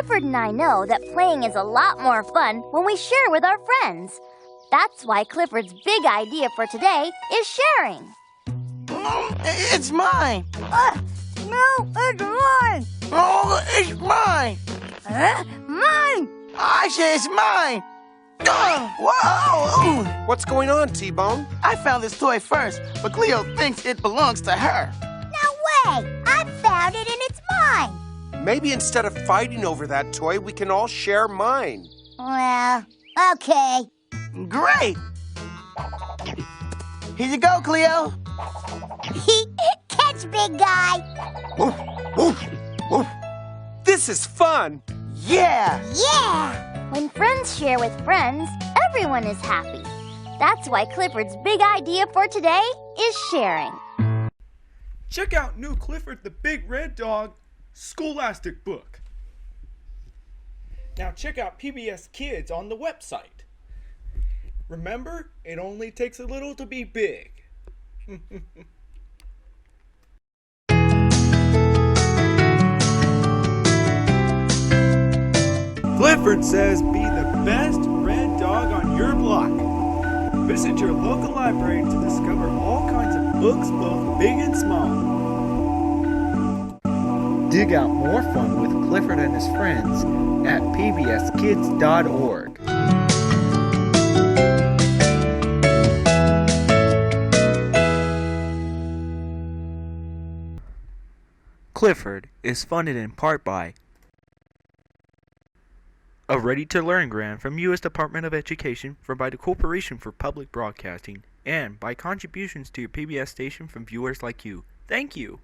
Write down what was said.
Clifford and I know that playing is a lot more fun when we share with our friends. That's why Clifford's big idea for today is sharing. It's mine. No, it's mine. Oh, it's mine. Mine. I say it's mine. Whoa! What's going on, T-Bone? I found this toy first, but Cleo thinks it belongs to her. No way. I found it and it's mine. Maybe instead of fighting over that toy, we can all share mine. Well, okay. Great. Here you go, Cleo. Catch, big guy. Woof, woof, woof. This is fun. Yeah. Yeah. When friends share with friends, everyone is happy. That's why Clifford's big idea for today is sharing. Check out new Clifford the Big Red Dog Scholastic book. Now check out PBS Kids on the website. Remember, it only takes a little to be big. Clifford says be the best red dog on your block. Visit your local library to discover all kinds of books, both big and small. Dig out more fun with Clifford and his friends at pbskids.org. Clifford is funded in part by a ready-to-learn grant from U.S. Department of Education by the Corporation for Public Broadcasting and by contributions to your PBS station from viewers like you. Thank you.